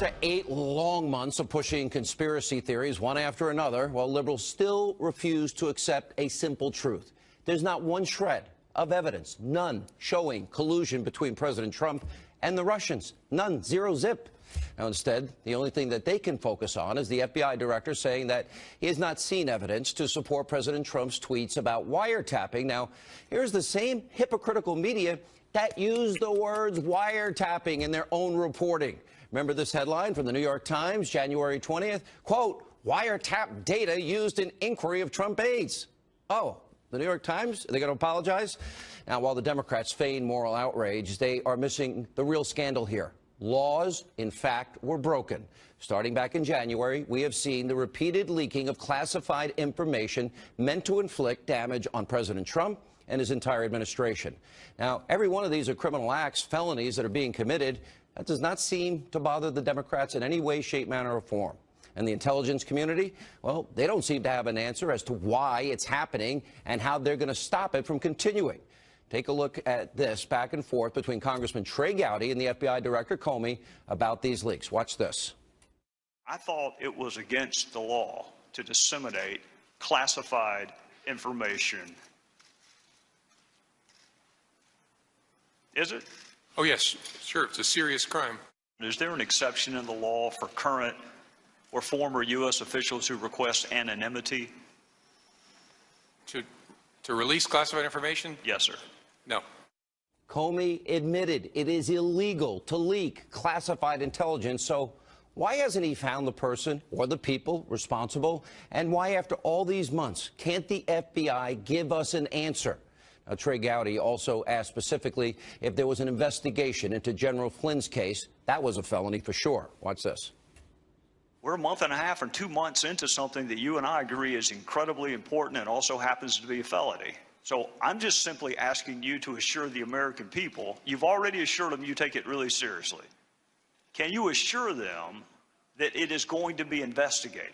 After 8 long months of pushing conspiracy theories one after another, well, liberals still refuse to accept a simple truth. There's not one shred of evidence, none, showing collusion between President Trump and the Russians. None, zero zip. Now, instead, the only thing that they can focus on is the FBI director saying that he has not seen evidence to support President Trump's tweets about wiretapping. Now, here's the same hypocritical media that used the words wiretapping in their own reporting. Remember this headline from the New York Times, January 20th? Quote, wiretap data used in inquiry of Trump aides. Oh, the New York Times? Are they going to apologize? Now, while the Democrats feign moral outrage, they are missing the real scandal here. Laws, in fact, were broken. Starting back in January, we have seen the repeated leaking of classified information meant to inflict damage on President Trump and his entire administration. Now, every one of these are criminal acts, felonies that are being committed. That does not seem to bother the Democrats in any way, shape, manner, or form. And the intelligence community, well, they don't seem to have an answer as to why it's happening and how they're going to stop it from continuing. Take a look at this back and forth between Congressman Trey Gowdy and the FBI Director Comey about these leaks. Watch this. I thought it was against the law to disseminate classified information. Is it? Oh, yes, sure. It's a serious crime. Is there an exception in the law for current or former U.S. officials who request anonymity? To release classified information? Yes, sir. No. Comey admitted it is illegal to leak classified intelligence, so why hasn't he found the person or the people responsible? And why, after all these months, can't the FBI give us an answer? Now, Trey Gowdy also asked specifically if there was an investigation into General Flynn's case. That was a felony for sure. Watch this. We're a month and a half or 2 months into something that you and I agree is incredibly important and also happens to be a felony. So I'm just simply asking you to assure the American people, you've already assured them you take it really seriously. Can you assure them that it is going to be investigated?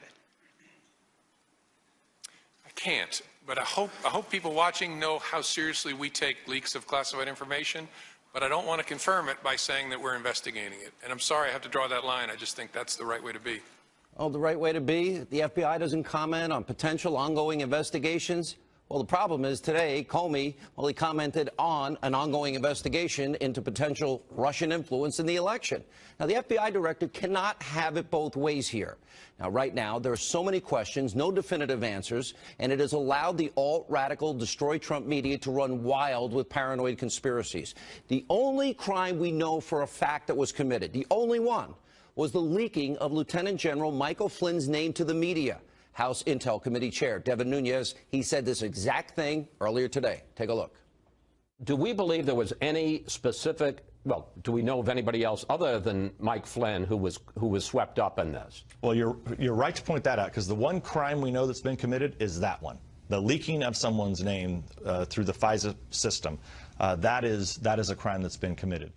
I can't, but I hope people watching know how seriously we take leaks of classified information, but I don't want to confirm it by saying that we're investigating it. And I'm sorry I have to draw that line. I just think that's the right way to be. Oh, the right way to be? The FBI doesn't comment on potential ongoing investigations? Well, the problem is today, Comey, well, he commented on an ongoing investigation into potential Russian influence in the election. Now, the FBI director cannot have it both ways here. Now, right now, there are so many questions, no definitive answers, and it has allowed the alt-radical destroy Trump media to run wild with paranoid conspiracies. The only crime we know for a fact that was committed, the only one, was the leaking of Lieutenant General Michael Flynn's name to the media. House Intel Committee Chair Devin Nunes, he said this exact thing earlier today. Take a look. Do we believe there was any specific, well, do we know of anybody else other than Mike Flynn who was swept up in this? Well, you're right to point that out, because the one crime we know that's been committed is that one. The leaking of someone's name through the FISA system. That is a crime that's been committed.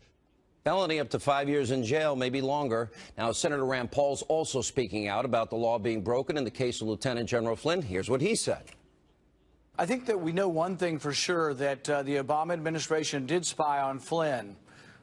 Felony up to 5 years in jail, maybe longer. Now, Senator Rand Paul's also speaking out about the law being broken in the case of Lieutenant General Flynn. Here's what he said. I think that we know one thing for sure, that the Obama administration did spy on Flynn.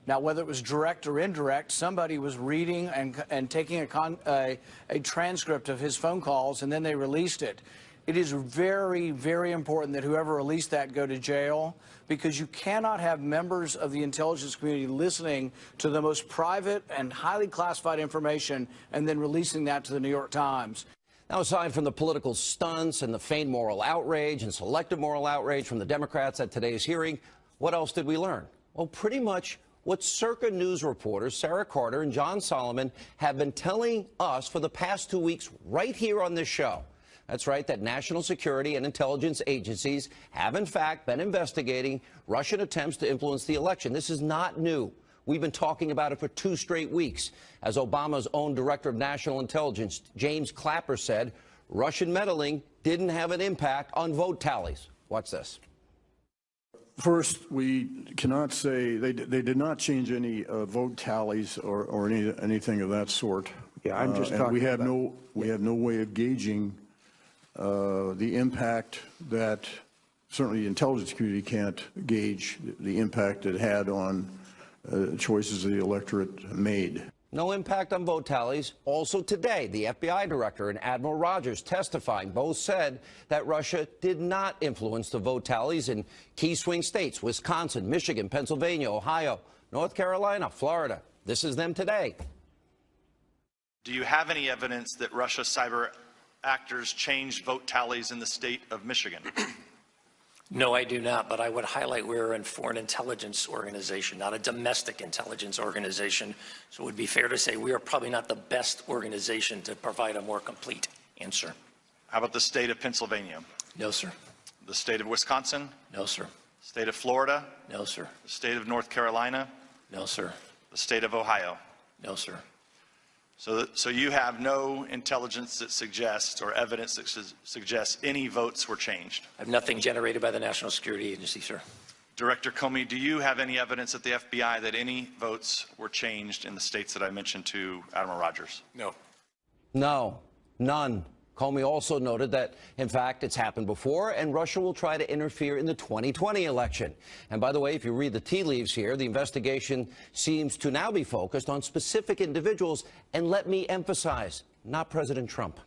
Now, whether it was direct or indirect, somebody was reading and taking a transcript of his phone calls, and then they released it. It is very, very important that whoever released that go to jail, because you cannot have members of the intelligence community listening to the most private and highly classified information and then releasing that to the New York Times. Now, aside from the political stunts and the feigned moral outrage and selective moral outrage from the Democrats at today's hearing, what else did we learn? Well, pretty much what Circa News reporters Sarah Carter and John Solomon have been telling us for the past 2 weeks right here on this show. That's right, that national security and intelligence agencies have, in fact, been investigating Russian attempts to influence the election. This is not new. We've been talking about it for 2 straight weeks. As Obama's own Director of National Intelligence, James Clapper, said, Russian meddling didn't have an impact on vote tallies. Watch this. First, we cannot say they did not change any vote tallies or anything of that sort. Yeah, I'm just talking we have no way of gauging the impact that certainly the intelligence community can't gauge the impact it had on choices the electorate made. No impact on vote tallies. Also today, the FBI director and Admiral Rogers testifying both said that Russia did not influence the vote tallies in key swing states: Wisconsin, Michigan, Pennsylvania, Ohio, North Carolina, Florida. This is them today. Do you have any evidence that Russia's cyber actors changed vote tallies in the state of Michigan? No, I do not, but I would highlight we're a foreign intelligence organization, not a domestic intelligence organization. So it would be fair to say we are probably not the best organization to provide a more complete answer. How about the state of Pennsylvania? No, sir. The state of Wisconsin? No, sir. State of Florida? No, sir. The state of North Carolina? No, sir. The state of Ohio? No, sir. So you have no intelligence that suggests, or evidence that suggests, any votes were changed? I have nothing generated by the National Security Agency, sir. Director Comey, do you have any evidence at the FBI that any votes were changed in the states that I mentioned to Admiral Rogers? No. No, none. Comey also noted that, in fact, it's happened before, and Russia will try to interfere in the 2020 election. And by the way, if you read the tea leaves here, the investigation seems to now be focused on specific individuals, and let me emphasize, not President Trump.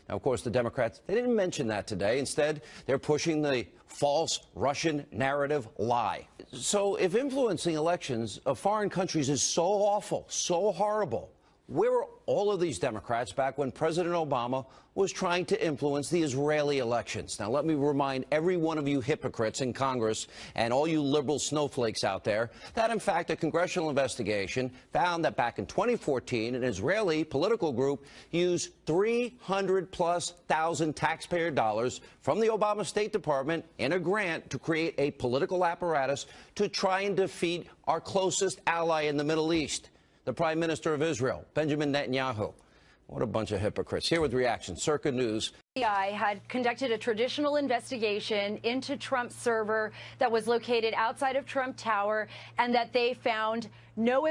Now, of course, the Democrats, they didn't mention that today. Instead, they're pushing the false Russian narrative lie. So if influencing elections of foreign countries is so awful, so horrible, where were all of these Democrats back when President Obama was trying to influence the Israeli elections? Now, let me remind every one of you hypocrites in Congress and all you liberal snowflakes out there that, in fact, a congressional investigation found that back in 2014, an Israeli political group used 300,000+ taxpayer dollars from the Obama State Department in a grant to create a political apparatus to try and defeat our closest ally in the Middle East, the Prime Minister of Israel, Benjamin Netanyahu. What a bunch of hypocrites. Here with reaction, Circa News. The FBI had conducted a traditional investigation into Trump's server that was located outside of Trump Tower, and that they found no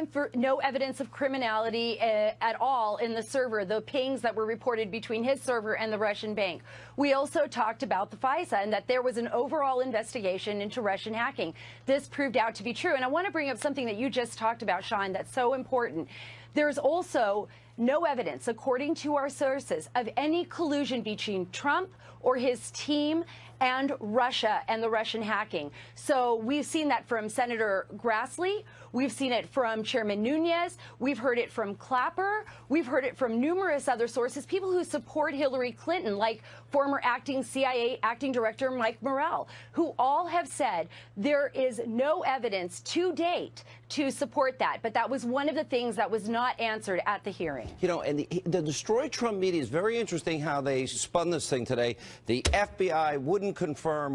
evidence of criminality at all in the server, the pings that were reported between his server and the Russian bank. We also talked about the FISA and that there was an overall investigation into Russian hacking. This proved out to be true. And I want to bring up something that you just talked about, Sean, that's so important. There's also no evidence, according to our sources, of any collusion between Trump or his team and Russia and the Russian hacking. So we've seen that from Senator Grassley. We've seen it from Chairman Nunes. We've heard it from Clapper. We've heard it from numerous other sources, people who support Hillary Clinton, like former acting CIA acting director Mike Morrell, who all have said there is no evidence to date to support that. But that was one of the things that was not answered at the hearing. You know, and the Destroy Trump media is very interesting how they spun this thing today. The FBI wouldn't confirm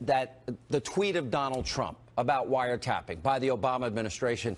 that the tweet of Donald Trump about wiretapping by the Obama administration.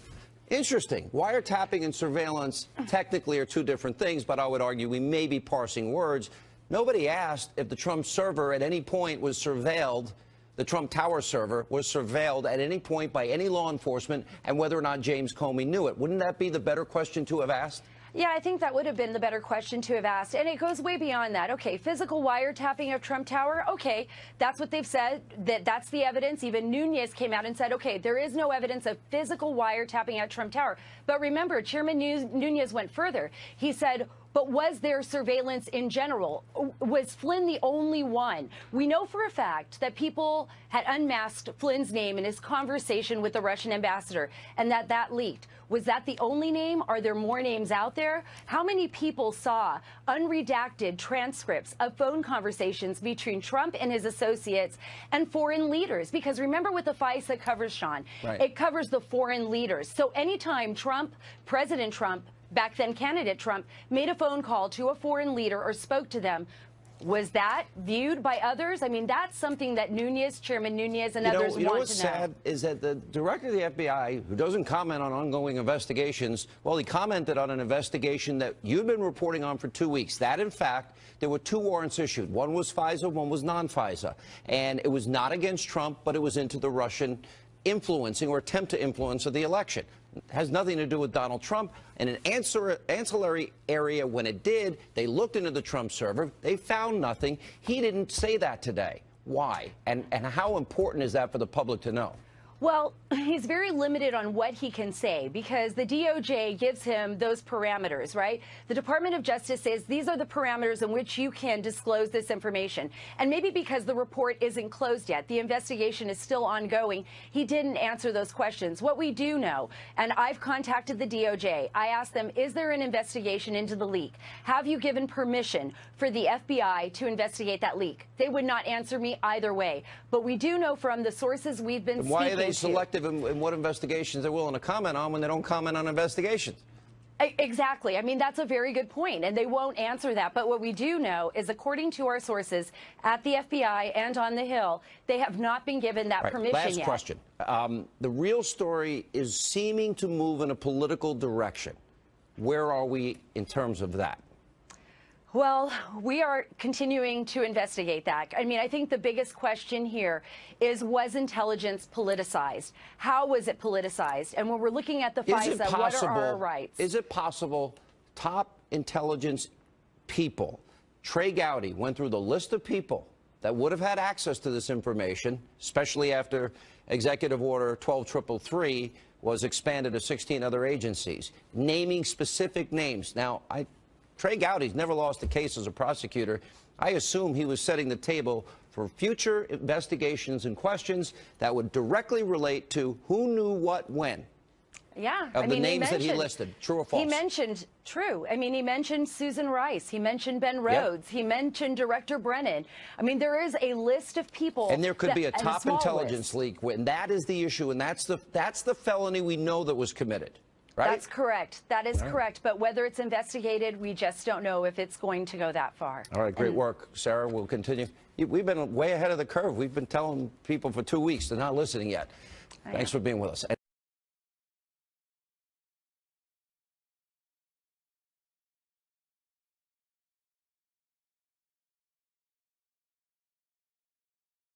Interesting. Wiretapping and surveillance technically are two different things, but I would argue we may be parsing words. Nobody asked if the Trump server at any point was surveilled, the Trump Tower server was surveilled at any point by any law enforcement, and whether or not James Comey knew it. Wouldn't that be the better question to have asked? Yeah, I think that would have been the better question to have asked. And it goes way beyond that. Okay, physical wiretapping of Trump Tower. Okay, that's what they've said. That's the evidence. Even Nunes came out and said, okay, there is no evidence of physical wiretapping at Trump Tower. But remember, Chairman Nunes went further. He said, but was there surveillance in general? Was Flynn the only one? We know for a fact that people had unmasked Flynn's name in his conversation with the Russian ambassador, and that leaked. Was that the only name? Are there more names out there? How many people saw unredacted transcripts of phone conversations between Trump and his associates and foreign leaders? Because remember what the FISA covers, Sean. Right. It covers the foreign leaders. So anytime President Trump, back then candidate Trump, made a phone call to a foreign leader or spoke to them, was that viewed by others? I mean, that's something that Chairman Nunes and others want to know. You know what's sad is that the director of the FBI, who doesn't comment on ongoing investigations, well, he commented on an investigation that you've been reporting on for 2 weeks. That, in fact, there were 2 warrants issued. One was FISA, one was non-FISA. And it was not against Trump, but it was into the Russian influencing or attempt to influence of the election. It has nothing to do with Donald Trump. In an ancillary area, when it did, they looked into the Trump server. They found nothing. He didn't say that today. Why? And how important is that for the public to know? Well, he's very limited on what he can say because the DOJ gives him those parameters, right? The Department of Justice says these are the parameters in which you can disclose this information. And maybe because the report isn't closed yet, the investigation is still ongoing, he didn't answer those questions. What we do know, and I've contacted the DOJ, I asked them, is there an investigation into the leak? Have you given permission for the FBI to investigate that leak? They would not answer me either way. But we do know from the sources we've been speaking to. Why are they selective in what investigations they're willing to comment on when they don't comment on investigations? Exactly. I mean, that's a very good point, and they won't answer that. But what we do know is, according to our sources at the FBI and on the Hill, they have not been given that permission Last yet. question. The real story is seeming to move in a political direction. Where are we in terms of that? Well, we are continuing to investigate that. I mean, I think the biggest question here is, was intelligence politicized? How was it politicized? And when we're looking at the FISA, what are our rights? Is it possible top intelligence people, Trey Gowdy went through the list of people that would have had access to this information, especially after Executive Order 12333 was expanded to 16 other agencies, naming specific names. Now, Trey Gowdy's never lost a case as a prosecutor. I assume he was setting the table for future investigations and questions that would directly relate to who knew what when. Yeah. Of the names that he listed. True or false? He mentioned, true. I mean, he mentioned Susan Rice. He mentioned Ben Rhodes. He mentioned Director Brennan. I mean, there is a list of people. And there could be a top intelligence leak, and that is the issue, and that's the felony we know that was committed. Right? That's correct. That is correct. But whether it's investigated, we just don't know if it's going to go that far. All right. Great work, Sarah. We'll continue. We've been way ahead of the curve. We've been telling people for 2 weeks. They're not listening yet. Thanks for being with us.